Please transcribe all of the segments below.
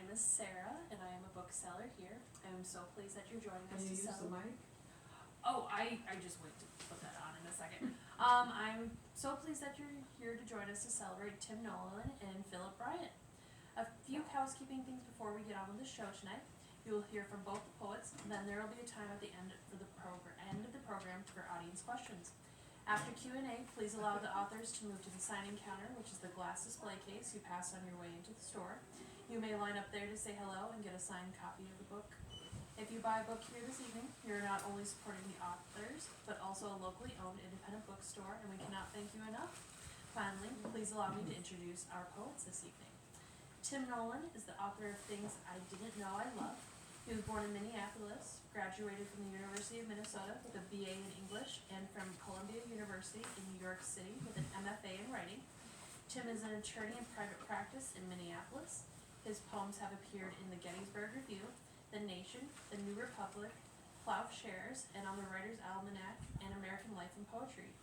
name is Sarah, and I am a bookseller here. I am so pleased that you're joining us Can you to use the celebrate. mic? Oh, I just wait to put that on in a second. I'm so pleased that you're here to join us to celebrate Tim Nolan and Philip Bryant. A few housekeeping things before we get on with the show tonight. You will hear from both the poets, and then there will be a time at the end of the program for audience questions. After Q&A, please allow the authors to move to the signing counter, which is the glass display case you pass on your way into the store. You may line up there to say hello and get a signed copy of the book. If you buy a book here this evening, you're not only supporting the authors, but also a locally owned independent bookstore, and we cannot thank you enough. Finally, please allow me to introduce our poets this evening. Tim Nolan is the author of Things I Didn't Know I Loved. He was born in Minneapolis, graduated from the University of Minnesota with a BA in English, and from Columbia University in New York City with an MFA in writing. Tim is an attorney in private practice in Minneapolis. His poems have appeared in the Gettysburg Review, The Nation, The New Republic, Plowshares, and on the Writer's Almanac and American Life and Poetry.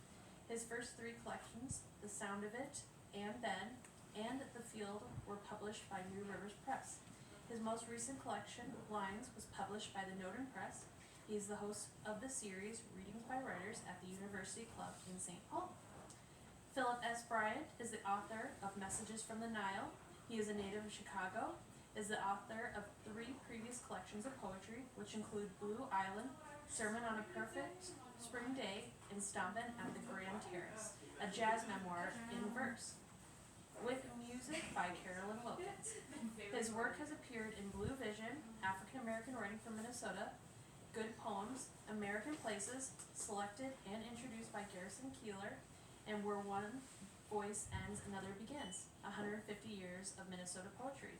His first three collections, The Sound of It, and Then, and The Field, were published by New Rivers Press. His most recent collection, Lines, was published by the Nolan Press. He is the host of the series Readings by Writers at the University Club in St. Paul. Philip S. Bryant is the author of Messages from the Nile. He is a native of Chicago, is the author of 3 previous collections of poetry, which include Blue Island, Sermon on a Perfect Spring Day, and Stompin' at the Grand Terrace, a jazz memoir in verse, with music by Carolyn Wilkins. His work has appeared in Blue Vision, African American Writing from Minnesota, Good Poems, American Places, selected and introduced by Garrison Keillor, and Where One Voice Ends, Another Begins, 150 Years of Minnesota Poetry.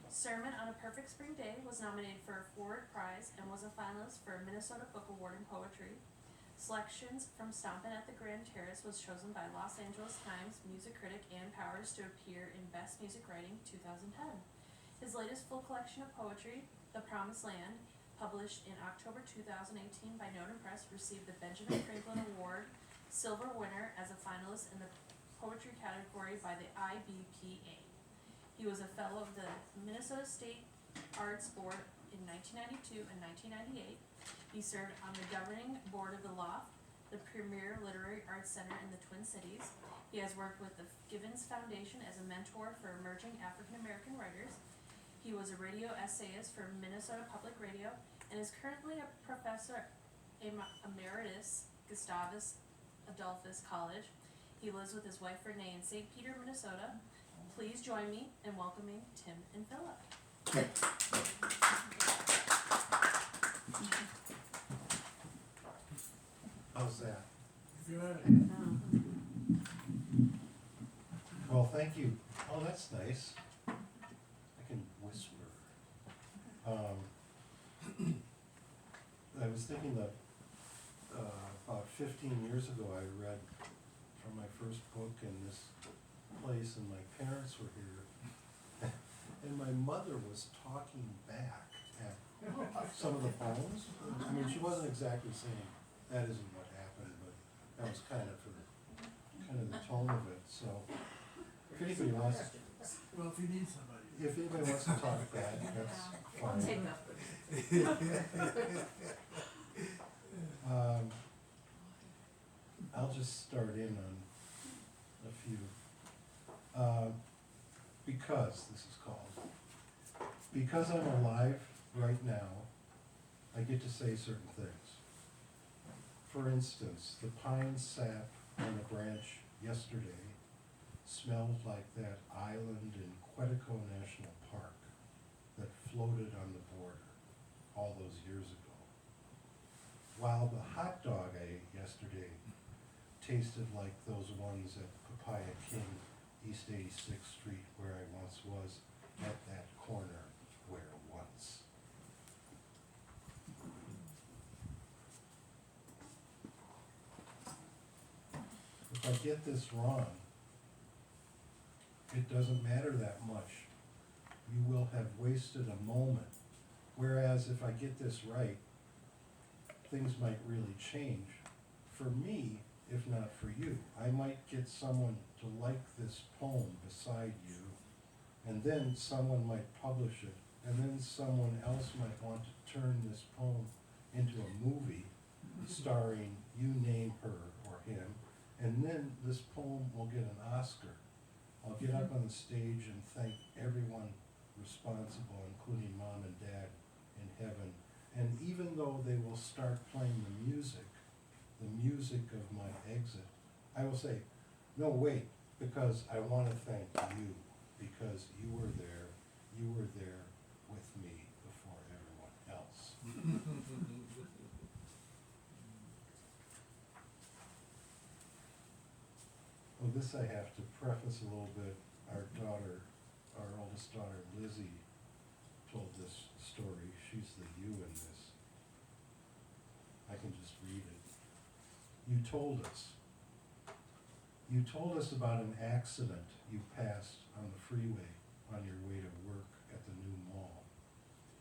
Sermon on a Perfect Spring Day was nominated for a Ford Prize and was a finalist for a Minnesota Book Award in Poetry. Selections from Stompin' at the Grand Terrace was chosen by Los Angeles Times music critic Ann Powers to appear in Best Music Writing 2010. His latest full collection of poetry, The Promised Land, published in October 2018 by Nolan Press, received the Benjamin Franklin Award Silver winner as a finalist in the poetry category by the IBPA. He was a fellow of the Minnesota State Arts Board in 1992 and 1998. He served on the governing board of the Loft, the premier literary arts center in the Twin Cities. He has worked with the Givens Foundation as a mentor for emerging African American writers. He was a radio essayist for Minnesota Public Radio and is currently a professor emeritus Gustavus Adolphus College. He lives with his wife Renee in St. Peter, Minnesota. Please join me in welcoming Tim and Philip. How's that? Good. Well, thank you. Oh, that's nice. I can whisper. I was thinking that about 15 years ago I read from my first book in this place and my parents were here. And my mother was talking back at some of the poems. I mean, she wasn't exactly saying, that isn't what happened, but that was kind of the tone of it, so. If anybody wants, Well, if you need somebody. if anybody wants to talk back, that's I'll fine. take up. I'll just start in on a few. Because, this is called. Because I'm alive right now, I get to say certain things. For instance, the pine sap on a branch yesterday smelled like that island in Quetico National Park that floated on the border all those years ago. While the hot dog I ate yesterday tasted like those ones at Papaya King, East 86th Street, where I once was, at that corner where once. If I get this wrong, it doesn't matter that much. You will have wasted a moment. Whereas if I get this right, things might really change. For me, if not for you. I might get someone to like this poem beside you And then someone might publish it, and then someone else might want to turn this poem into a movie starring you name her or him, and then this poem will get an Oscar. I'll get up on the stage and thank everyone responsible, including mom and dad in heaven. And even though they will start playing the music of my exit, I will say, no, wait, because I want to thank you, because you were there with me before everyone else. Well, this I have to preface a little bit. Our oldest daughter, Lizzie, told this story. She's the you in this. I can just read it. You told us about an accident you passed on the freeway on your way to work at the new mall.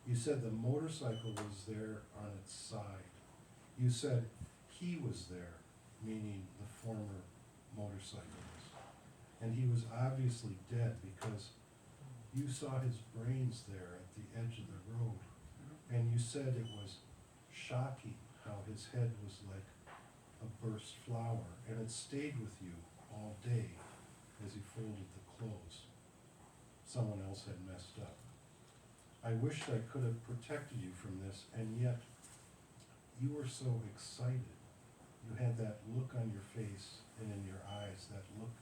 You said the motorcycle was there on its side. You said he was there, meaning the former motorcyclist. And he was obviously dead because you saw his brains there at the edge of the road. And you said it was shocking how his head was like a burst flower, and it stayed with you all day as he folded the clothes. Someone else had messed up. I wished I could have protected you from this, and yet you were so excited. You had that look on your face and in your eyes, that look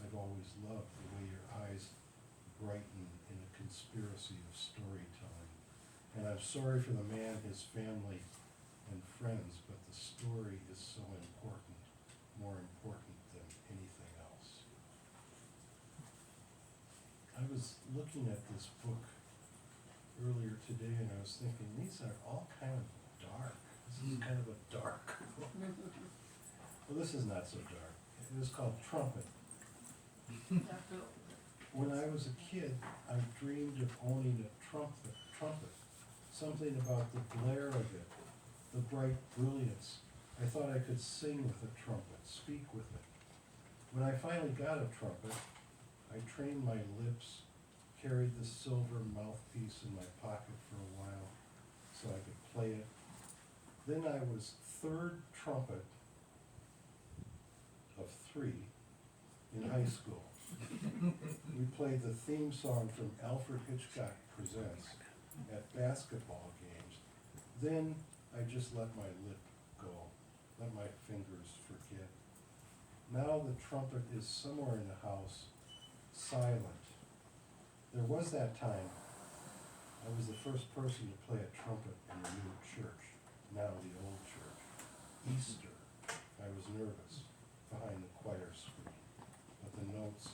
I've always loved, the way your eyes brighten in a conspiracy of storytelling. And I'm sorry for the man, his family, and friends, but the story is so important, more important than anything else. I was looking at this book earlier today and I was thinking, these are all kind of dark. This is kind of a dark book. Well, this is not so dark. It is called Trumpet. When I was a kid, I dreamed of owning a trumpet. Something about the glare of it, the bright brilliance. I thought I could sing with a trumpet, speak with it. When I finally got a trumpet, I trained my lips, carried the silver mouthpiece in my pocket for a while so I could play it. Then I was third trumpet of 3 in high school. We played the theme song from Alfred Hitchcock Presents at basketball games. Then I just let my lip go, let my fingers forget. Now the trumpet is somewhere in the house, silent. There was that time I was the first person to play a trumpet in the new church, now the old church. Easter, I was nervous behind the choir screen, but the notes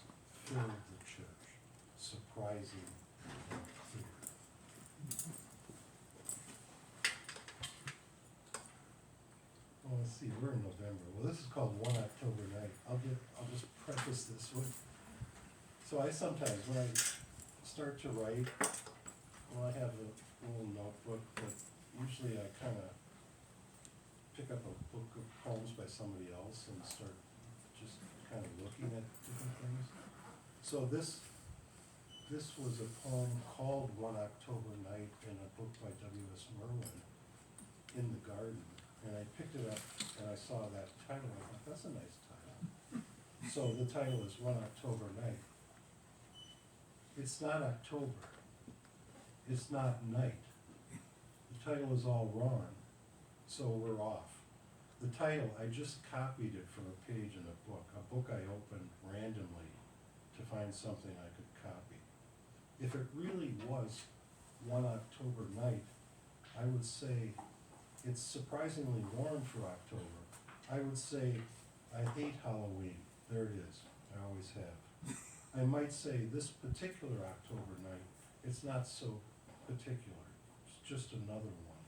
filled the church, surprising and clear. Well, let's see, we're in November. Well, this is called One October Night. I'll just preface this with, so I sometimes, when I start to write, well, I have a little notebook, but usually I kind of pick up a book of poems by somebody else and start just kind of looking at different things. So this was a poem called One October Night in a book by W.S. Merwin, In the Garden. And I picked it up and I saw that title. I thought, that's a nice title. So the title is One October Night. It's not October. It's not night. The title is all wrong, so we're off. The title, I just copied it from a page in a book I opened randomly to find something I could copy. If it really was One October Night, I would say it's surprisingly warm for October. I would say I hate Halloween. There it is. I always have. I might say this particular October night, it's not so particular. It's just another one.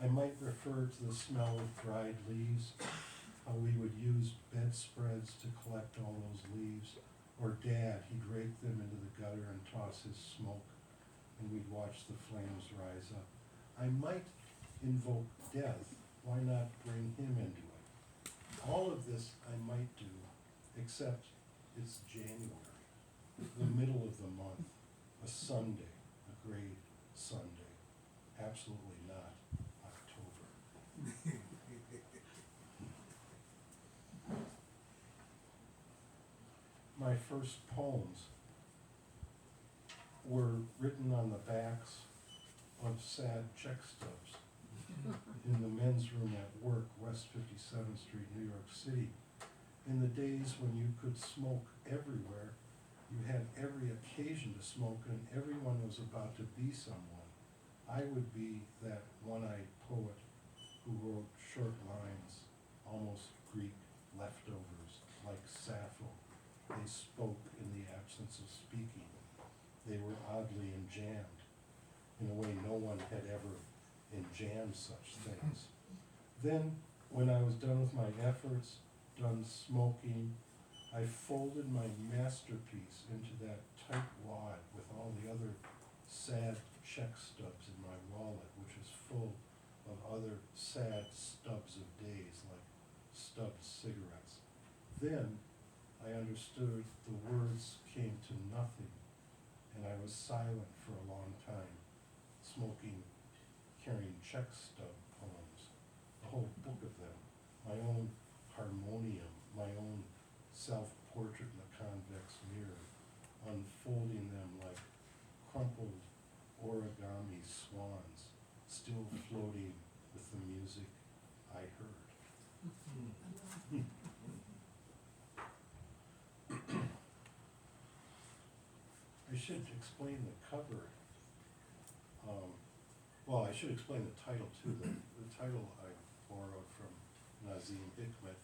I might refer to the smell of dried leaves, how we would use bedspreads to collect all those leaves, or Dad, he'd rake them into the gutter and toss his smoke, and we'd watch the flames rise up. I might invoke death. Why not bring him into it? All of this I might do, except it's January. the middle of the month, a Sunday, a great Sunday. Absolutely not October. My first poems were written on the backs of sad check stubs in the men's room at work, West 57th Street, New York City. In the days when you could smoke everywhere, you had every occasion to smoke and everyone was about to be someone. I would be that one-eyed poet who wrote short lines, almost Greek leftovers, like Sappho. They spoke in the absence of speaking. They were oddly enjammed, in a way no one had ever enjammed such things. Then, when I was done with my efforts, done smoking, I folded my masterpiece into that tight wad with all the other sad check stubs in my wallet, which was full of other sad stubs of days, like stubbed cigarettes. Then I understood the words came to nothing, and I was silent for a long time, smoking, carrying check stub poems, a whole book of them, my own harmonium, my own self-portrait in the convex mirror, unfolding them like crumpled origami swans, still floating with the music I heard. I should explain the cover. Well, I should explain the title too. The title I borrowed from Nazim Hikmet,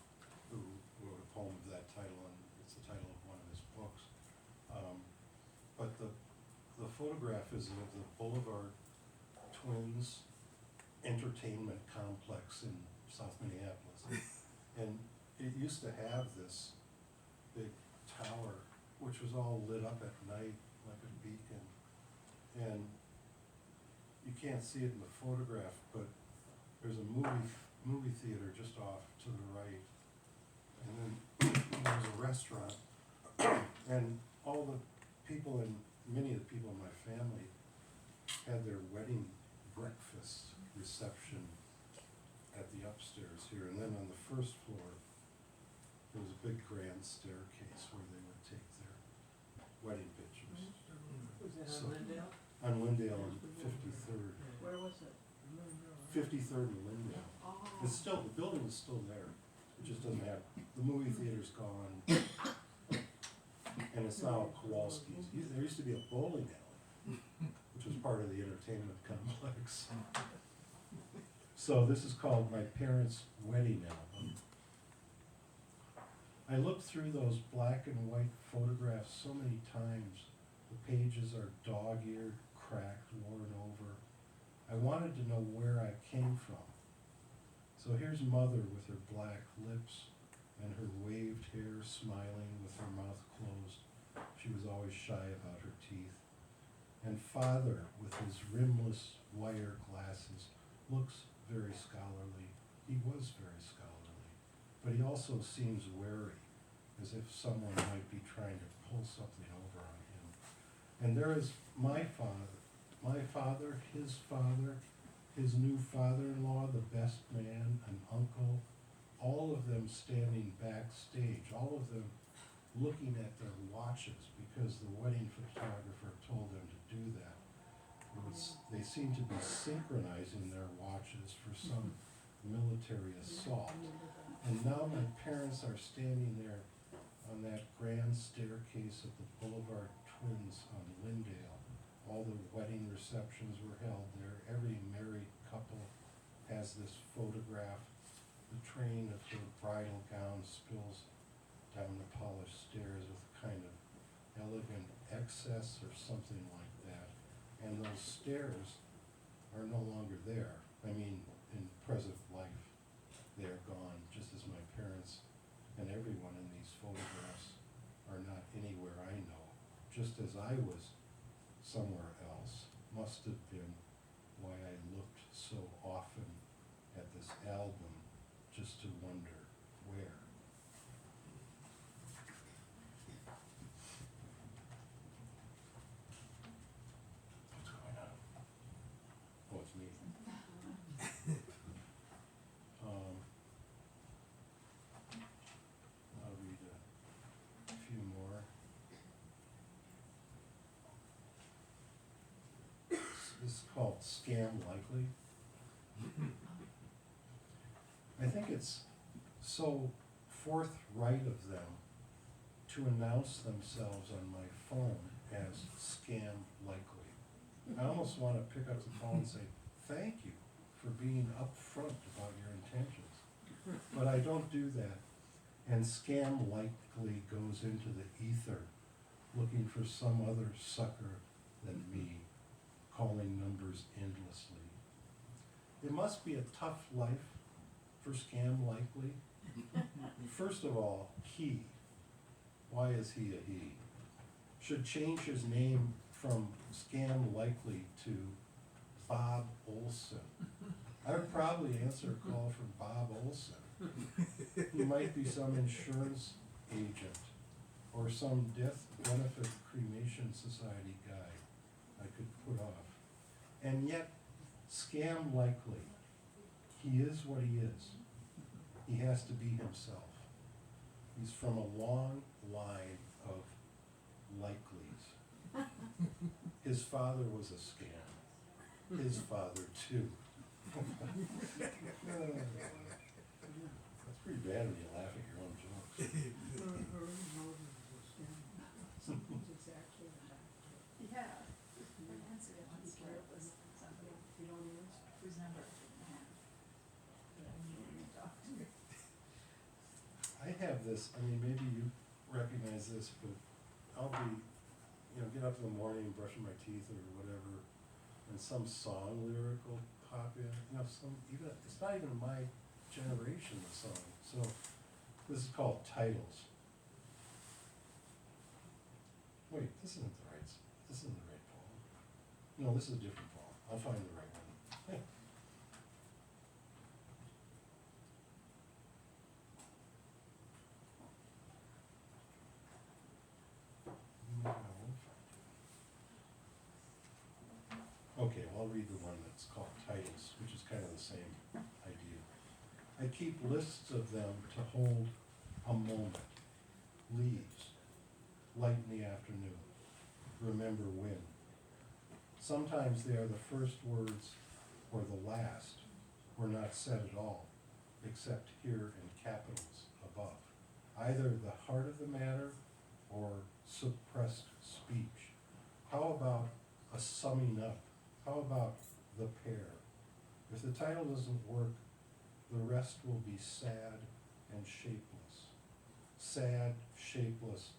who wrote a poem of that title, and it's the title of one of his books. But the photograph is of the Boulevard Twins Entertainment Complex in South Minneapolis. And it used to have this big tower, which was all lit up at night like a beacon. And you can't see it in the photograph, but there's a movie theater just off to the right. And then there's a restaurant. And all the people many of the people in my family had their wedding breakfast reception at the upstairs here. And then on the first floor, there was a big grand staircase where they would take their wedding pictures. Was that So- on Lindale? On Lindale and 53rd. Where was it? 53rd and Lindale. Oh. It's still, the building is still there. It just doesn't have, the movie theater's gone. And it's now Kowalski's. There used to be a bowling alley, which was part of the entertainment complex. So this is called My Parents' Wedding Album. I looked through those black and white photographs so many times. The pages are dog-eared, cracked, worn over. I wanted to know where I came from. So here's Mother with her black lips and her waved hair, smiling with her mouth closed. She was always shy about her teeth. And Father with his rimless wire glasses looks very scholarly. He was very scholarly, but he also seems wary, as if someone might be trying to pull something over on him. And there is my father, his new father-in-law, the best man, an uncle, all of them standing backstage, all of them looking at their watches because the wedding photographer told them to do that. They seem to be synchronizing their watches for some military assault. And now my parents are standing there on that grand staircase of the Boulevard Twins on Lindale. All the wedding receptions were held there. Every married couple has this photograph. The train of her bridal gown spills down the polished stairs with a kind of elegant excess or something like that. And those stairs are no longer there. I mean, in present life, they are gone, just as my parents and everyone in these photographs are not anywhere I know. Just as I was somewhere else, must have been why I looked so often at this album, just to wonder where. This is called Scam Likely. I think it's so forthright of them to announce themselves on my phone as Scam Likely. I almost want to pick up the phone and say, thank you for being upfront about your intentions. But I don't do that. And Scam Likely goes into the ether looking for some other sucker than me, calling numbers endlessly. It must be a tough life for Scam Likely. First of all, he, why is he a he? Should change his name from Scam Likely to Bob Olson. I would probably answer a call from Bob Olson. He might be some insurance agent or some death benefit cremation society guy I could put off. And yet, Scam Likely, he is what he is. He has to be himself. He's from a long line of Likelies. His father was a scam. His father too. That's pretty bad when you laugh at your own jokes. Yeah. Nancy wants to write this something. You don't use? Whose number? I have this, I mean, maybe you recognize this, but I'll be, get up in the morning, brushing my teeth or whatever, and some song lyric will pop in, it's not even my generation, the song. So, this is called Titles. Wait, this isn't the right poem. No, this is a different poem. I'll find the right one. No, I won't find it. Okay, well, I'll read the one that's called Titles, which is kind of the same idea. I keep lists of them to hold a moment. Leaves, light in the afternoon, remember when. Sometimes they are the first words or the last, or not said at all, except here in capitals above. Either the heart of the matter or suppressed speech. How about a summing up? How about the pair? If the title doesn't work, the rest will be sad and shapeless. Sad, shapeless,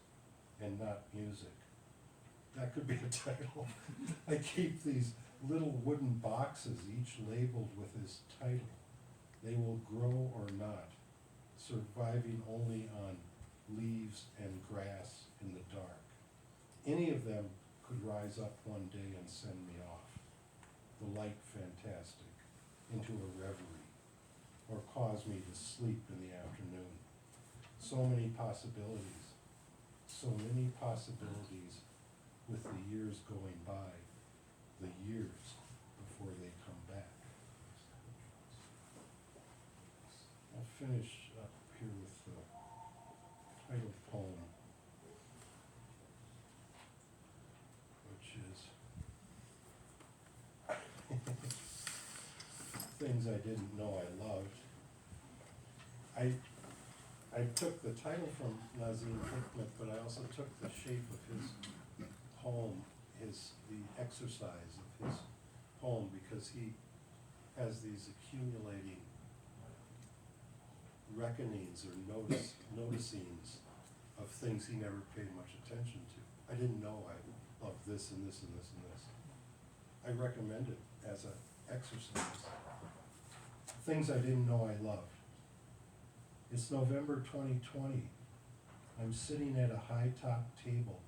and not music. That could be a title. I keep these little wooden boxes, each labeled with his title. They will grow or not, surviving only on leaves and grass in the dark. Any of them could rise up one day and send me off, the light fantastic, into a reverie, or cause me to sleep in the afternoon. So many possibilities with the years going by, the years before they come back. I'll finish up here with the title poem, which is Things I Didn't Know I Loved. I took the title from Nazim Hikmet, but I also took the shape of his poem, the exercise of his poem, because he has these accumulating reckonings or noticings of things he never paid much attention to. I didn't know I loved this and this and this and this. I recommend it as an exercise. Things I Didn't Know I Loved. It's November 2020. I'm sitting at a high-top table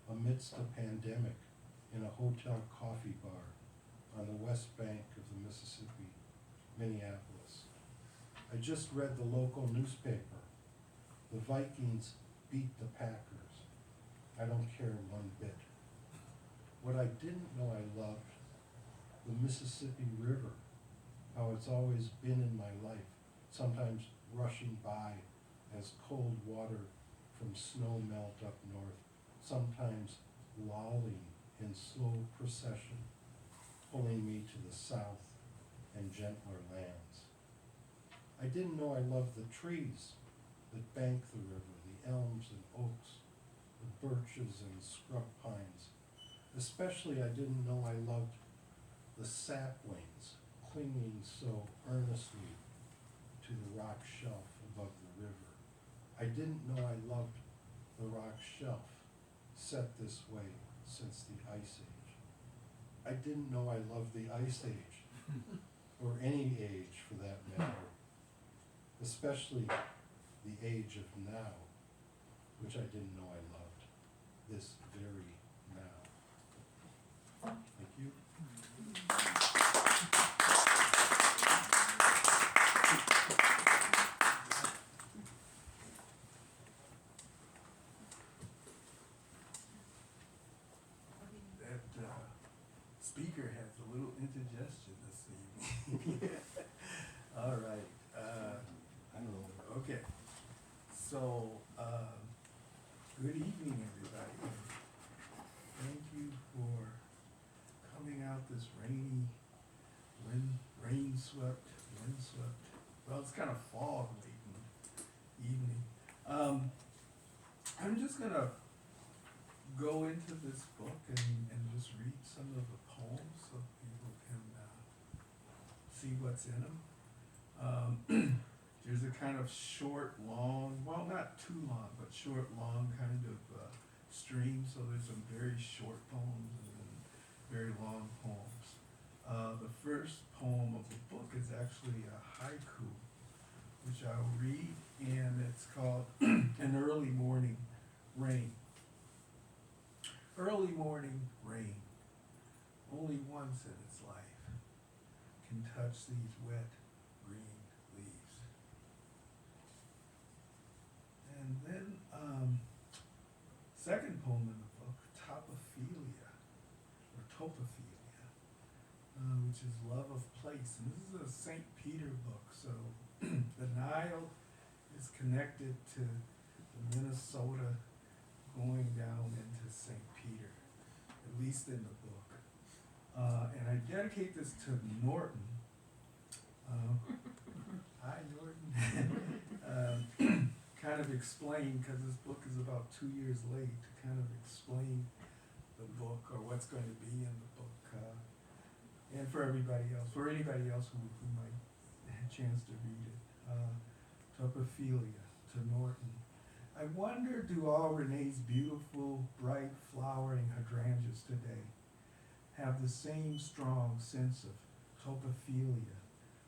amidst a pandemic in a hotel coffee bar on the west bank of the Mississippi, Minneapolis. I just read the local newspaper. The Vikings beat the Packers. I don't care one bit. What I didn't know I loved, the Mississippi River, how it's always been in my life, sometimes rushing by as cold water from snow melt up north, sometimes lolling in slow procession, pulling me to the south and gentler lands. I didn't know I loved the trees that bank the river, the elms and oaks, the birches and scrub pines. Especially I didn't know I loved the saplings clinging so earnestly to the rock shelf above the river. I didn't know I loved the rock shelf set this way since the Ice Age. I didn't know I loved the Ice Age, or any age for that matter, especially the age of now, which I didn't know I loved, this very now. Thank you. That speaker has a little indigestion this evening. All right. I don't know. Okay. So, good evening, everybody. Thank you for coming out this rainy, windswept, well, it's kind of fog laden evening. I'm just gonna go into this book and just read some of the poems so people can see what's in them. There's a kind of short, long, well, not too long, but short, long kind of stream. So there's some very short poems and then very long poems. The first poem of the book is actually a haiku, which I'll read, and it's called An Early Morning Rain. Early morning rain, only once in its life, can touch these wet green leaves. And then, second poem in the book, Topophilia, or Topophilia, which is love of place. And this is a St. Peter book, so the Nile is connected to the Minnesota going down into St. Peter, at least in the book. And I dedicate this to Norton. Hi, Norton. Kind of explain, because this book is about 2 years late, to kind of explain the book or what's going to be in the book. And for everybody else, for anybody else who might have a chance to read it. Topophilia to Norton. I wonder, do all Renee's beautiful, bright, flowering hydrangeas today have the same strong sense of topophilia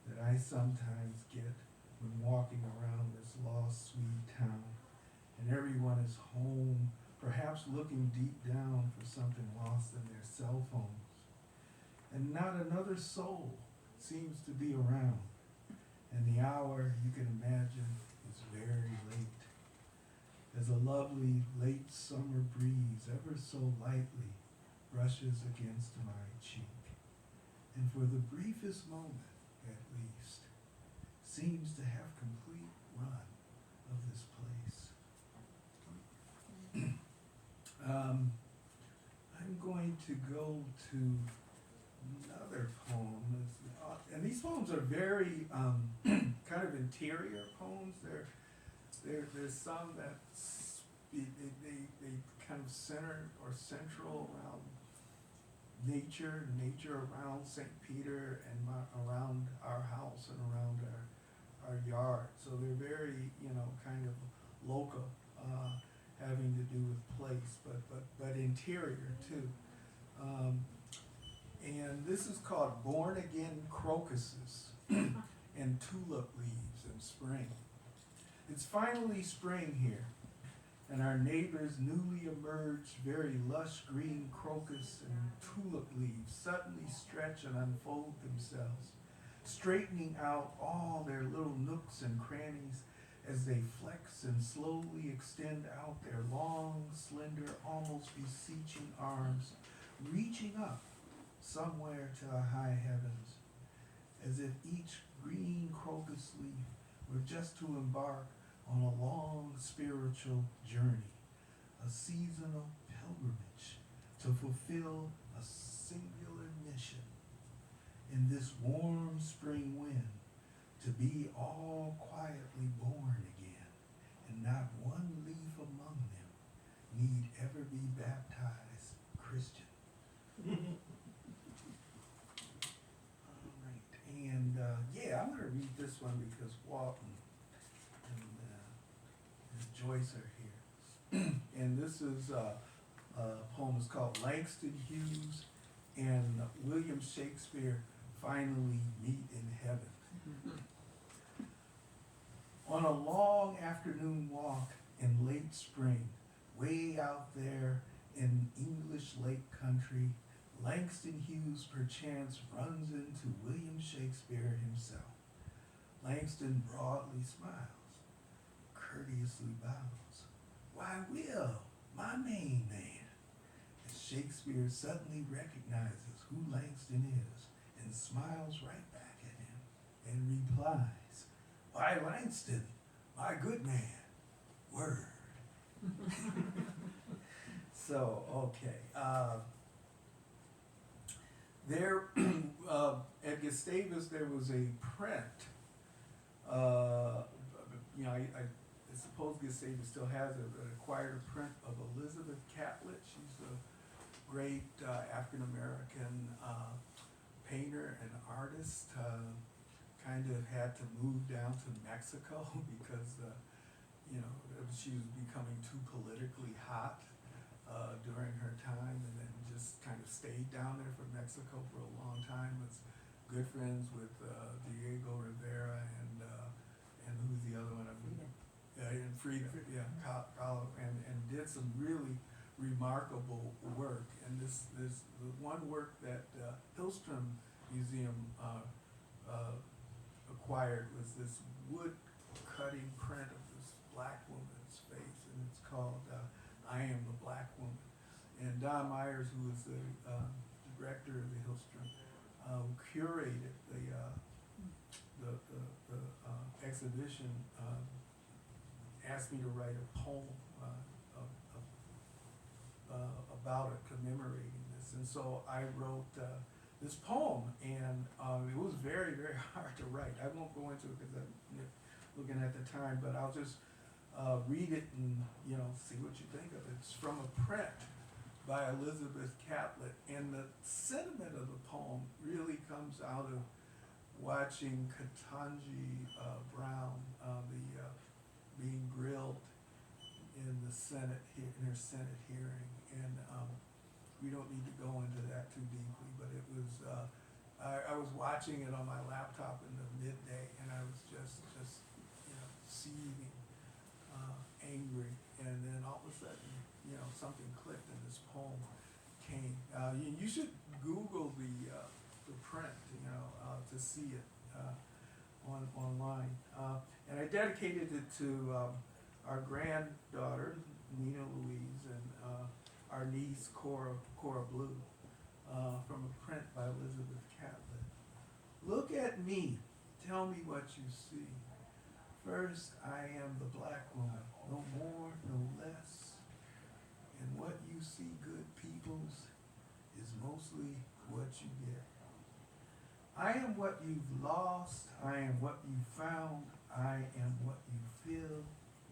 that I sometimes get when walking around this lost, sweet town, and everyone is home, perhaps looking deep down for something lost in their cell phones, and not another soul seems to be around, and the hour, you can imagine, is very late. As a lovely late summer breeze ever so lightly brushes against my cheek, and for the briefest moment, at least, seems to have complete run of this place. I'm going to go to another poem, and these poems are very kind of interior poems. There's some that they kind of center or central around nature around St. Peter and around our house and around our yard. So they're very, kind of local, having to do with place, but interior too. And this is called Born Again Crocuses and Tulip Leaves in Spring. It's finally spring here, and our neighbor's newly emerged, very lush green crocus and tulip leaves suddenly stretch and unfold themselves, straightening out all their little nooks and crannies as they flex and slowly extend out their long, slender, almost beseeching arms, reaching up somewhere to the high heavens, as if each green crocus leaf were just to embark on a long spiritual journey, a seasonal pilgrimage to fulfill a singular mission in this warm spring wind, to be all quietly born again, and not one leaf among them need ever be baptized Christian. All right, and yeah, I'm gonna read this one because Walton and Joyce are here. And this is a poem is called Langston Hughes and William Shakespeare Finally Meet in Heaven. On a long afternoon walk in late spring, way out there in English Lake Country, Langston Hughes perchance runs into William Shakespeare himself. Langston broadly smiles, courteously bows. Why, Will, my main man. And Shakespeare suddenly recognizes who Langston is and smiles right back at him and replies, why, Langston, my good man, word. So, okay. There, at Gustavus, there was a print. You know, I suppose Gustavus still has an acquired print of Elizabeth Catlett. She's a great African-American painter and artist. Kind of had to move down to Mexico because, you know, she was becoming too politically hot during her time, and then just kind of stayed down there for Mexico for a long time. Was good friends with Diego Rivera and who's the other one? And Frida, yeah, Kahlo, and did some really remarkable work. And this the one work that Hillstrom Museum acquired was this wood cutting print of this black woman's face, and it's called I Am the Black Woman. And Don Myers, who was the director of the Hillstrom, curated the exhibition, asked me to write a poem about it, commemorating this. And so I wrote this poem, and it was very, very hard to write. I won't go into it because I'm looking at the time, but I'll just read it and, you know, see what you think of it. It's from a print by Elizabeth Catlett, and the sentiment of the poem really comes out of watching Ketanji Brown, being grilled in the Senate in her Senate hearing, and we don't need to go into that too deeply, but it was I was watching it on my laptop in the midday, and I was just you know, seething, angry, and then all of a sudden, you know, something clicked and this poem came. You should Google the print, you know, to see it online. And I dedicated it to our granddaughter, Nina Louise, and our niece, Cora Blue, from a print by Elizabeth Catlett. Look at me, tell me what you see. First, I am the black woman, no more, no less. And what you see, good peoples, is mostly what you get. I am what you've lost, I am what you found, I am what you feel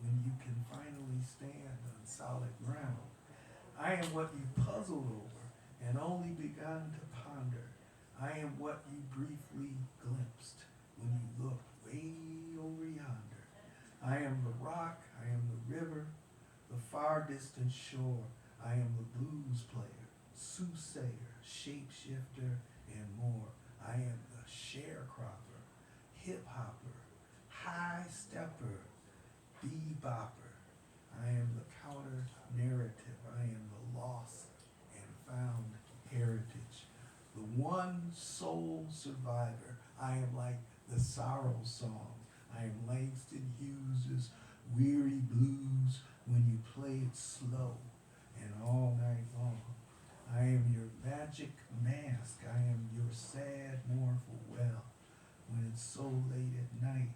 when you can finally stand on solid ground. I am what you puzzled over and only begun to ponder. I am what you briefly glimpsed when you looked way over yonder. I am the rock, I am the river, the far distant shore. I am the blues player, soothsayer, shapeshifter, and more. I am the sharecropper, hip-hopper, high stepper, bebopper. I am the counter narrative. I am the lost and found heritage. The one soul survivor. I am like the sorrow song. I am Langston Hughes's weary blues when you play it slow and all night long. I am your magic mask. I am your sad, mournful well when it's so late at night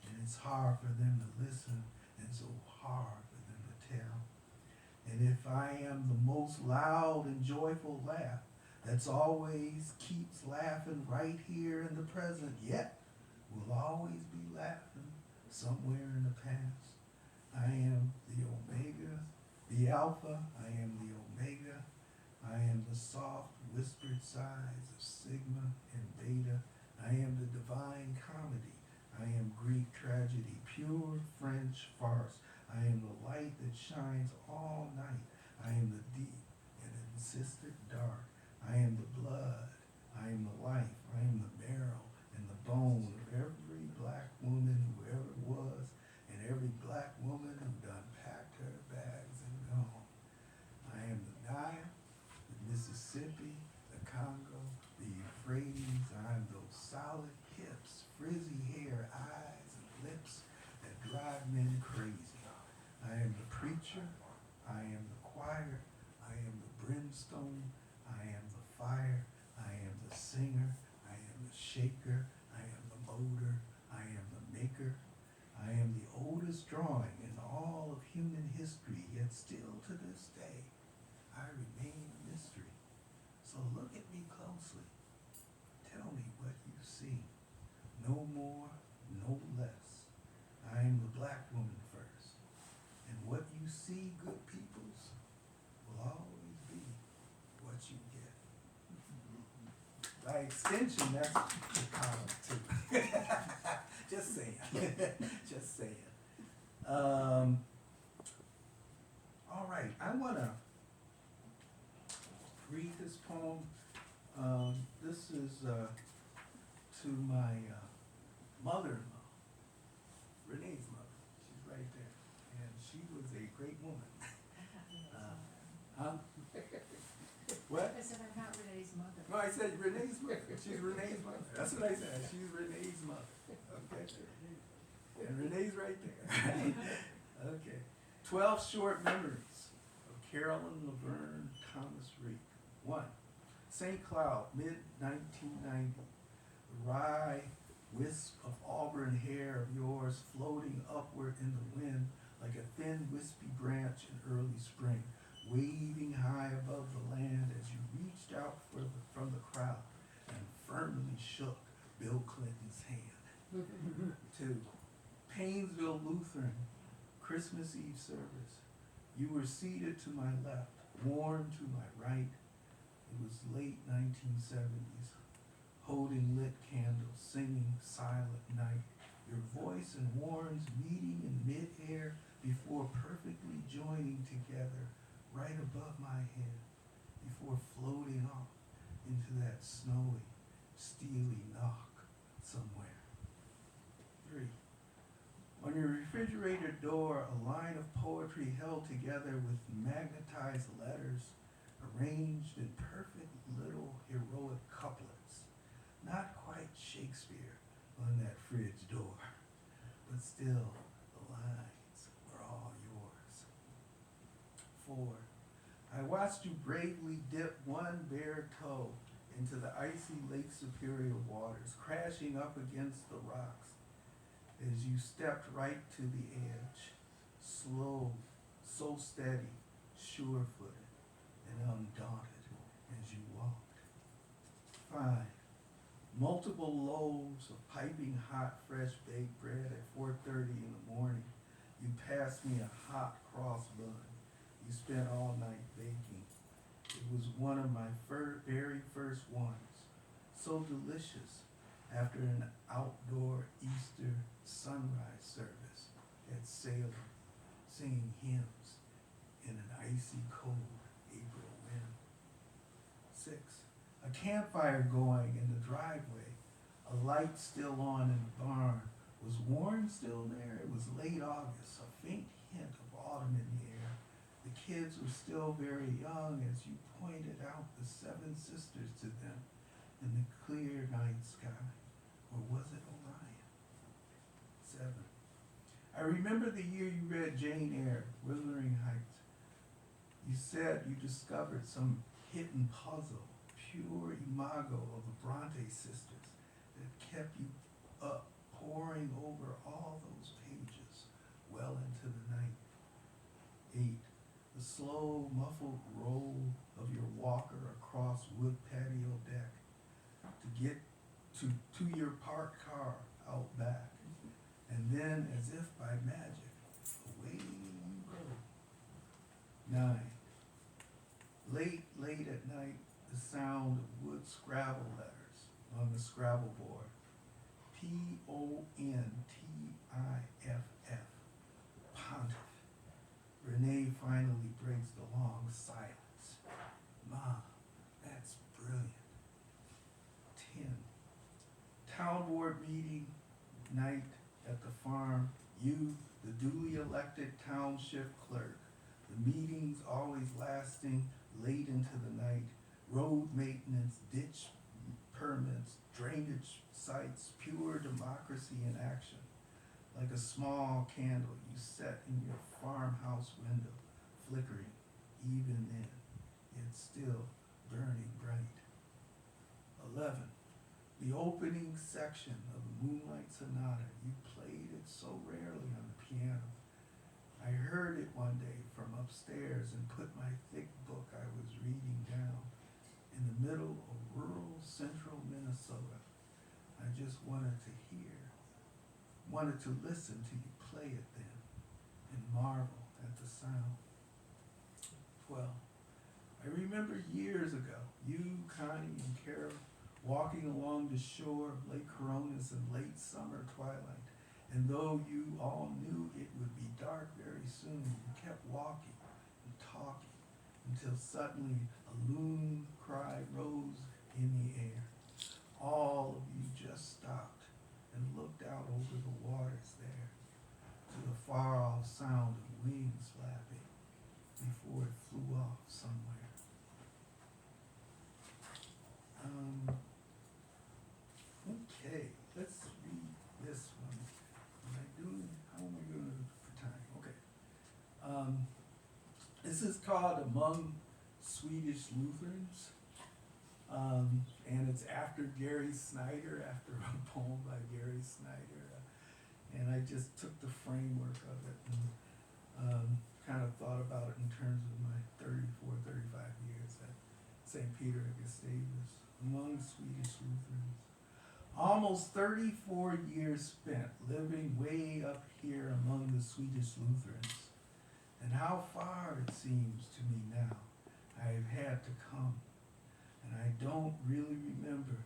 and it's hard for them to listen and so hard for them to tell. And if I am the most loud and joyful laugh that's always keeps laughing right here in the present, yet will always be laughing somewhere in the past. I am the Omega, the Alpha, I am the Omega, I am the soft whispered sighs of Sigma and Beta, I am the divine comedy, I am Greek tragedy, pure French farce, I am the light that shines all night, I am the deep and insistent dark, I am the blood, I am the life, I am the marrow and the bone of every black woman who ever was, and every black woman who done packed her bags and gone. I am the Nile, the Mississippi, the Congo, the Euphrates, I am those solid hips, frizzy hair, eyes, and lips that drive men crazy. I am the preacher, I am the choir, I am the brimstone, I am the fire, I am the singer, I am the shaker, I am the motor, I am the maker, I am the oldest drawing in all of human history, yet still to this day, I remain a mystery. So look at me closely, tell me what you see, no more, no less. I am the black woman first, and what you see, good peoples, will always be what you get. By extension, that's the column too. Just saying, just saying. All right, I wanna read this poem. This is to my mother-in-law, Renee's mother. She's right there, and she was a great woman. Huh? What? I said I'm not Renee's mother. No, I said Renee's mother. She's Renee's mother. That's what I said. She's Renee's mother. Okay. And Renee's right there. Okay. 12 Short Memories of Carolyn Laverne Thomas Reek. 1. St. Cloud, mid-1990. The wry wisp of auburn hair of yours floating upward in the wind like a thin wispy branch in early spring, waving high above the land as you reached out from the crowd and firmly shook Bill Clinton's hand. 2. Painesville Lutheran, Christmas Eve service. You were seated to my left, Warren to my right. It was late 1970s, holding lit candles, singing Silent Night. Your voice and Warren's meeting in mid-air before perfectly joining together right above my head, before floating off into that snowy, steely knock somewhere. 3. On your refrigerator door, a line of poetry held together with magnetized letters arranged in perfect little heroic couplets. Not quite Shakespeare on that fridge door, but still the lines were all yours. 4. I watched you bravely dip one bare toe into the icy Lake Superior waters, crashing up against the rocks as you stepped right to the edge, slow, so steady, sure-footed, and undaunted as you walked. 5. Multiple loaves of piping hot, fresh baked bread at 4:30 in the morning. You passed me a hot cross bun. You spent all night baking. It was one of my very first ones. So delicious after an outdoor Easter sunrise service at Salem, singing hymns in an icy cold April wind. 6. A campfire going in the driveway, a light still on in the barn. Was Warren still there? It was late August, a faint hint of autumn in the air. The kids were still very young as you pointed out the 7 sisters to them in the clear night sky. Or was it Orion? 7. I remember the year you read Jane Eyre, Wuthering Heights. You said you discovered some hidden puzzle, pure imago of the Bronte sisters that kept you up, poring over all those pages well into the night. 8. The slow, muffled roll of your walker across wood patio deck to get to your parked car out back. And then, as if by magic, away you go. 9. Late at night, the sound of wood Scrabble letters on the Scrabble board. Pontiff. Pontiff. Renee finally breaks the long silence. Ma, that's brilliant. 10. Town board meeting night at the farm. You, the duly elected township clerk. The meetings always lasting late into the night. Road maintenance, ditch permits, drainage sites, pure democracy in action. Like a small candle you set in your farmhouse window, flickering, even then, yet still burning bright. 11. The opening section of the Moonlight Sonata. You played it so rarely on the piano. I heard it one day from upstairs and put my thick book I was reading down in the middle of rural central Minnesota. I just wanted to listen to you play it then and marvel at the sound. 12. I remember years ago, you, Connie, and Carol walking along the shore of Lake Coronas in late summer twilight. And though you all knew it would be dark very soon, you kept walking and talking until suddenly a loon cry rose in the air. All of you just stopped and looked out over the waters there to the far-off sound of wings flapping before it flew off somewhere. Okay, let's read this one. How am I doing for time? Okay. This is called Among Swedish Lutherans. And it's after Gary Snyder, after a poem by Gary Snyder. And I just took the framework of it and kind of thought about it in terms of my 34, 35 years at St. Peter at Gustavus, among Swedish Lutherans. Almost 34 years spent living way up here among the Swedish Lutherans. And how far it seems to me now I've had to come. And I don't really remember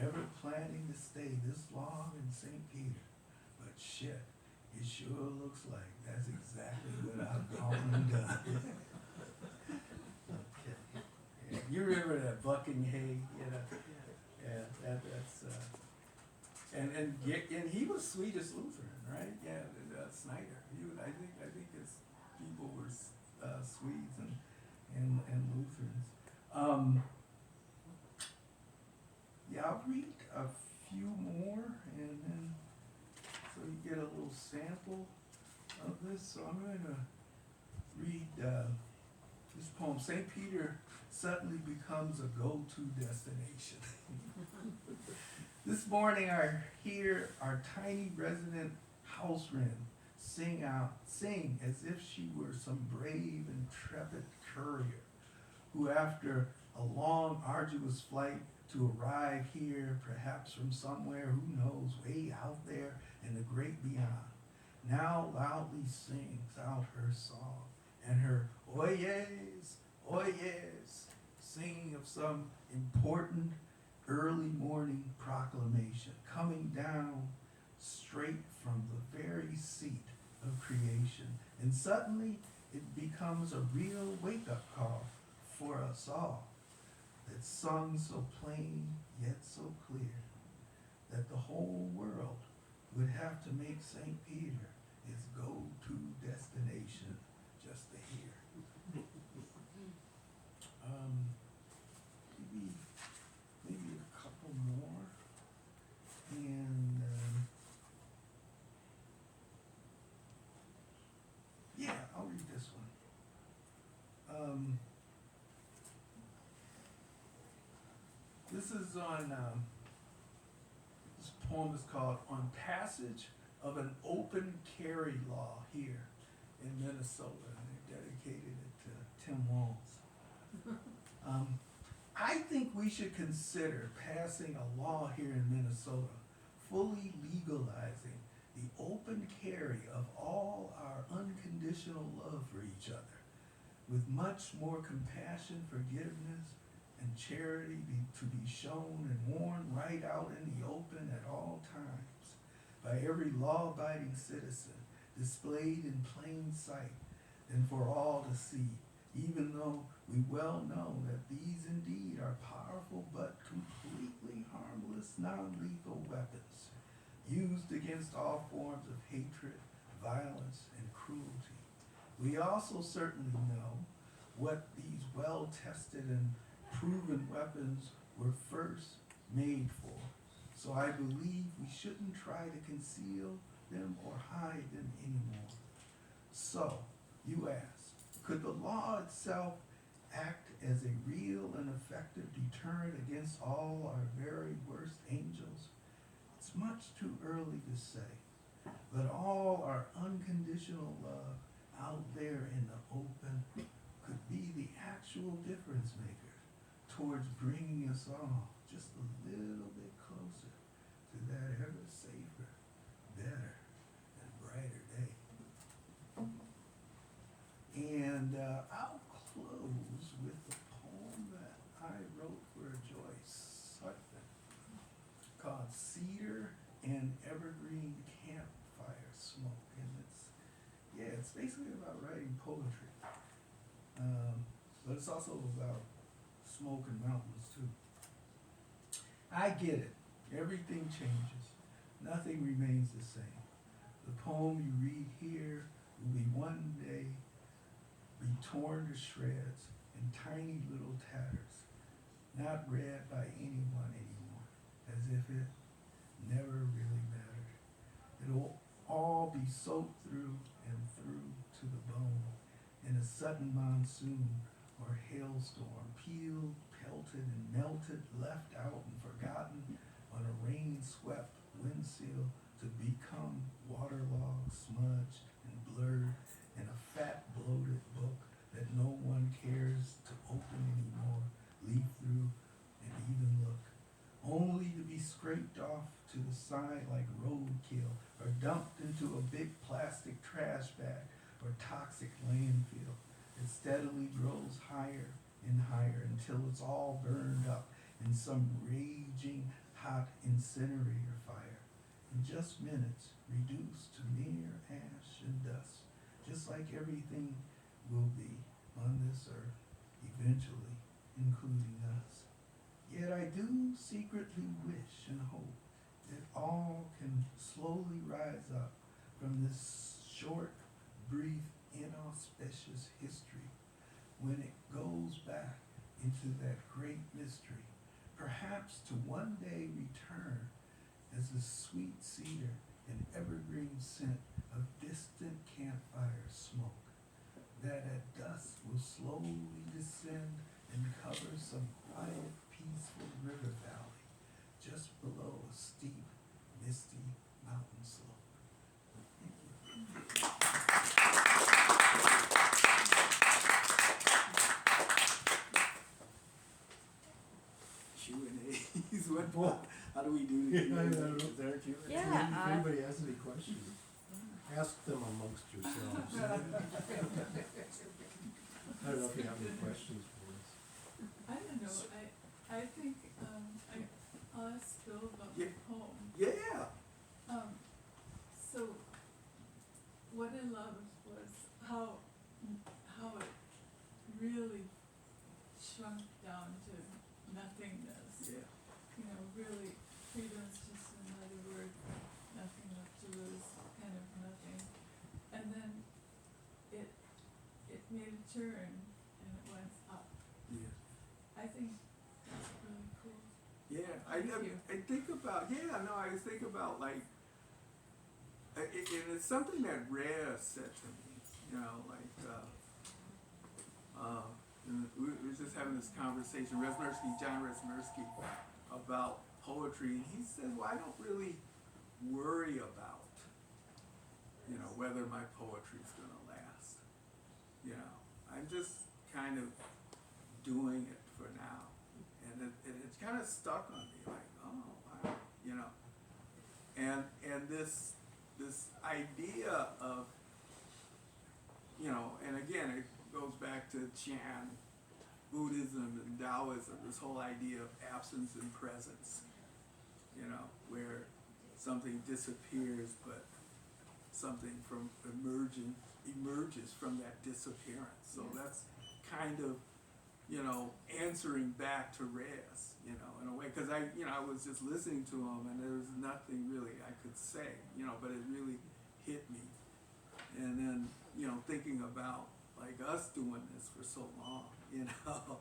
ever planning to stay this long in St. Peter. But shit, it sure looks like that's exactly what I've gone and done. Okay. Yeah, you remember that Buckingham, you know? Yeah, that's and he was Swedish Lutheran, right? Yeah, Snyder. I think his people were Swedes and Lutherans. Yeah, I'll read a few more, and then so you get a little sample of this. So I'm going to read this poem. St. Peter suddenly becomes a go-to destination. This morning I hear our tiny resident house wren sing as if she were some brave, intrepid courier who, after a long, arduous flight to arrive here, perhaps from somewhere, who knows, way out there in the great beyond, now loudly sings out her song, and her oyes, oyes, singing of some important early morning proclamation coming down straight from the very seat of creation. And suddenly it becomes a real wake-up call for us all, that's sung so plain yet so clear, that the whole world would have to make St. Peter its go-to destination just to hear. Maybe a couple more, and yeah, I'll read this one. This is on, this poem is called On Passage of an Open Carry Law here in Minnesota, and they dedicated it to Tim Walz. I think we should consider passing a law here in Minnesota fully legalizing the open carry of all our unconditional love for each other, with much more compassion, forgiveness, and charity to be shown and worn right out in the open at all times by every law-abiding citizen, displayed in plain sight and for all to see, even though we well know that these indeed are powerful but completely harmless, non-lethal weapons used against all forms of hatred, violence, and cruelty. We also certainly know what these well-tested and proven weapons were first made for. So I believe we shouldn't try to conceal them or hide them anymore. So, you ask, could the law itself act as a real and effective deterrent against all our very worst angels? It's much too early to say, but all our unconditional love out there in the open could be the actual difference maker towards bringing us all just a little bit closer to that ever safer, better, and brighter day. And I'll close with the poem that I wrote for Joyce Sutton called Cedar and Evergreen Campfire Smoke. And it's basically about writing poetry. But it's also about smoke and mountains too. I get it. Everything changes. Nothing remains the same. The poem you read here will be one day be torn to shreds in tiny little tatters, not read by anyone anymore, as if it never really mattered. It'll all be soaked through and through to the bone in a sudden monsoon or hailstorm, peeled, pelted, and melted, left out and forgotten on a rain-swept windsill to become waterlogged, smudged, and blurred in a fat, bloated book that no one cares to open anymore, leaf through, and even look, only to be scraped off to the side like roadkill or dumped into a big plastic trash bag or toxic landfill. It steadily grows higher and higher until it's all burned up in some raging hot incinerator fire. In just minutes, reduced to mere ash and dust, just like everything will be on this earth, eventually, including us. Yet I do secretly wish and hope that all can slowly rise up from this short, brief, inauspicious history when it goes back into that great mystery, perhaps to one day return as the sweet cedar and evergreen scent of distant campfire smoke that at dusk will slowly descend and cover some quiet, peaceful river valley just below a steep, misty mountain slope. Q&A's. How do we do the Yeah, I Q&A's? don't know. Is there a Q&A? Yeah. If anybody has any questions, ask them amongst yourselves. I don't know if you have any questions for us. I don't know, I think, I'll ask Bill about the Yeah. poem. Yeah. So, what I loved was how it really shrunk down to nothingness. Yeah. You know, really, freedom's just another word, nothing left to lose, kind of nothing. And then it made a turn and it went up. Yeah. I think that's really cool. Yeah. Thank you. I think about, I think about like, and it's something that Rhea said to me, we were just having this conversation, John Resmersky, about poetry, and he said, well, I don't really worry about, whether my poetry's gonna last. I'm just kind of doing it for now. And it's kind of stuck on me, like, oh, wow, you know. And this idea of, you know, and again, it goes back to Chan, Buddhism and Taoism, this whole idea of absence and presence, you know, where something disappears, but something from emerges from that disappearance. So that's kind of, you know, answering back to Reyes, you know, in a way, because I was just listening to him and there was nothing really I could say, you know, but it really hit me. And then, you know, thinking about like us doing this for so long, you know,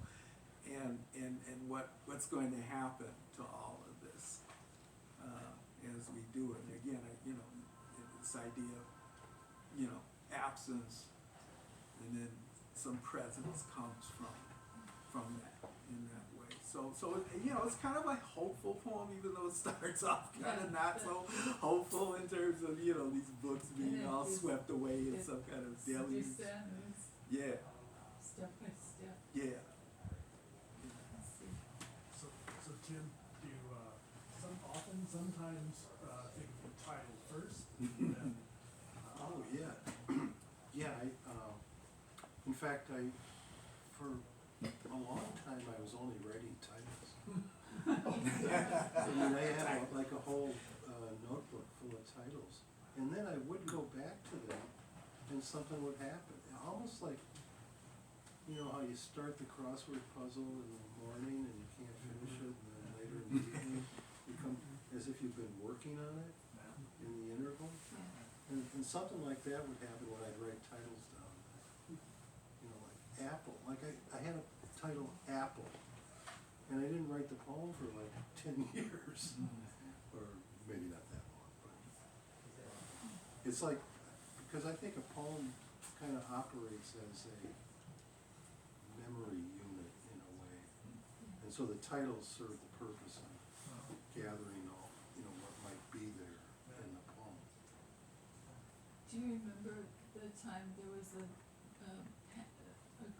and what's going to happen to all of this as we do it. And again, you know, this idea of, you know, absence and then some presence comes from that in that way. So you know, it's kind of a hopeful poem, even though it starts off kind of not so hopeful in terms of, you know, these books being all swept away in some kind of deluge. Yeah. Step by step. Yeah. Let's see. So Tim, do you sometimes think of the title first? And then, Oh, yeah. Yeah, in fact, for a long time, I was only writing titles. I mean, I had like a whole notebook full of titles. And then I would go back to them and something would happen. Almost like, you know how you start the crossword puzzle in the morning and you can't finish it, and then later in the evening, you come as if you've been working on it in the interval. Yeah. And something like that would happen when I'd write titles down. You know, like Apple. Like I had a title Apple, and I didn't write the poem for like 10 years. Or maybe not that long, but it's like, because I think a poem kind of operates as a memory unit in a way. And so the titles serve the purpose of gathering all, you know, what might be there in the poem. Do you remember the time there was a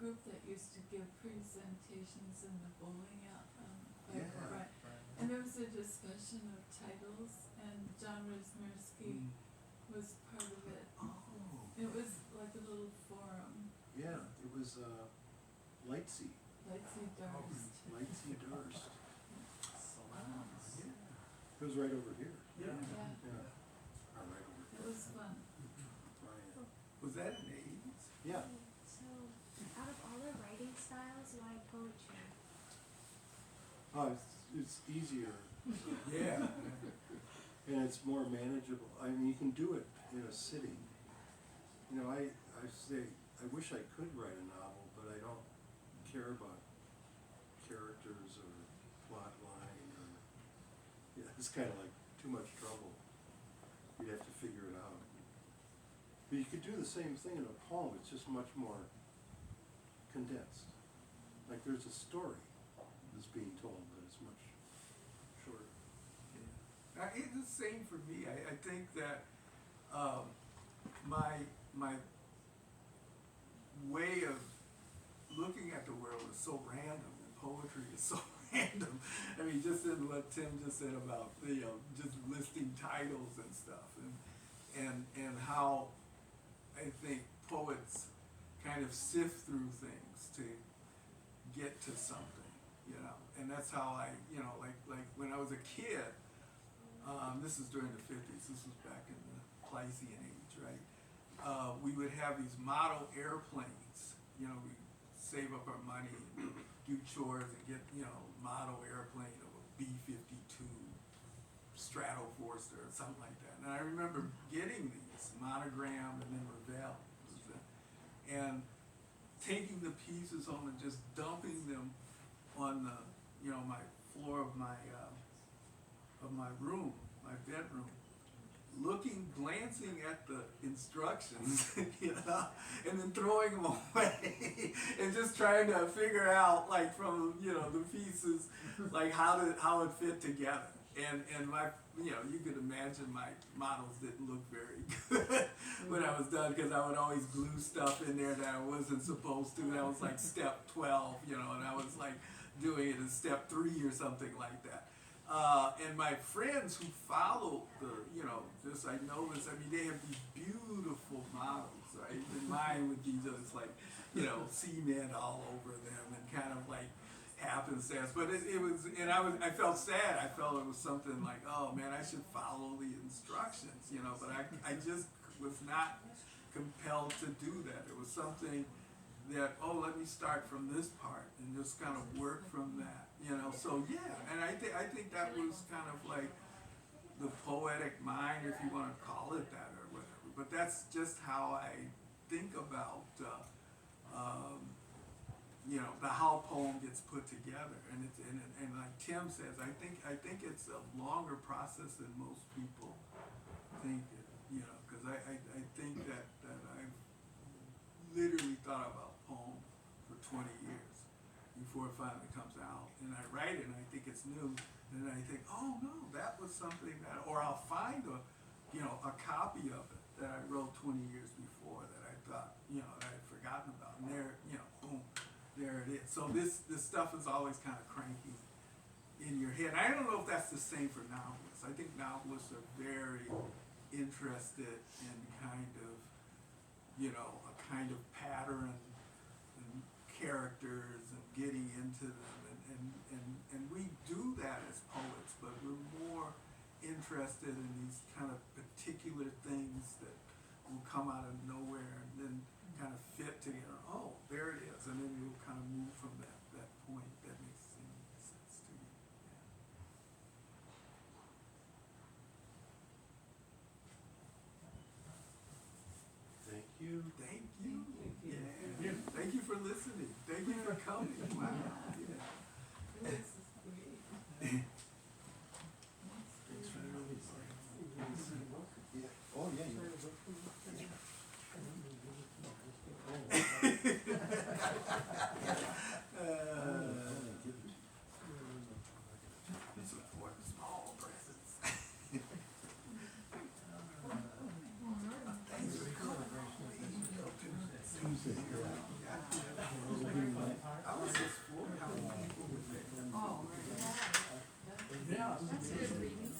group that used to give presentations in the bowling by Yeah. Bryant? And there was a discussion of titles, and John Resmersky was part of it. Oh. It was like a little forum. Yeah, it was Lightsey. Lightsey Darst. Lightsey Darst. Wow. It was right over here. yeah. Yeah, Yeah. Or right over it here. was fun. Bryant. Was that in the 80s? Yeah. So, out of all the writing styles, why poetry? Oh, it's easier. Yeah. And it's more manageable. I mean, you can do it in a sitting. You know, I say, I wish I could write a novel, but I don't care about characters or plot line or, yeah, it's kind of like too much trouble. You'd have to figure it out. But you could do the same thing in a poem, it's just much more condensed. Like there's a story that's being told, but it's much shorter. It's the same for me. I think that my way of looking at the world is so random, and poetry is so random. I mean, just in what Tim just said about, you know, just listing titles and stuff, and how I think poets kind of sift through things to get to something, you know. And that's how I, you know, like when I was a kid. This is during the 50s, this was back in the Pleistocene age, right? We would have these model airplanes, you know, we save up our money, and do chores and get, you know, model airplane of a B-52 Stratoforster or something like that. And I remember getting these, monogrammed and then Revell, and taking the pieces home and just dumping them on the, you know, my floor of my room, my bedroom, glancing at the instructions, you know, and then throwing them away, and just trying to figure out, like, from, you know, the pieces, like how it fit together. And my, you know, you could imagine my models didn't look very good when I was done, because I would always glue stuff in there that I wasn't supposed to. That was like step 12, you know, and I was like doing it in step 3 or something like that. And my friends who follow this, I notice, I mean, they have these beautiful models, right? And mine would be just like, cement all over them and kind of like happenstance. But it was, and I felt sad. I felt it was something like, oh man, I should follow the instructions, but I just was not compelled to do that. It was something that, let me start from this part and just kind of work from that, So yeah, and I think that was kind of like the poetic mind, if you want to call it that or whatever. But that's just how I think about, the how poem gets put together. And it's and like Tim says, I think it's a longer process than most people think. Because I think that I've literally thought about poem for 20 years before it finally comes out, and I write it and I think it's new, and then I think, oh no, that was something that, or I'll find a copy of it that I wrote 20 years before that I thought, that I'd forgotten about, and there, boom, there it is. So this stuff is always kind of cranky in your head. I don't know if that's the same for novelists. I think novelists are very interested in kind of, a kind of pattern and characters and getting into them, and we do that as poets, but we're more interested in these kind of particular things that will come out of nowhere and then kind of fit together. Oh, there it is, and then you'll kind of move from that point. That makes sense to me. Thank you. Thank you. Yeah. Thank you for listening. Thank you for coming. Wow. Yeah. This is great. Yeah. Oh, yeah. Support small presence. Thanks for coming. I was just floored how many people were there. Oh, Yeah. That's good reading.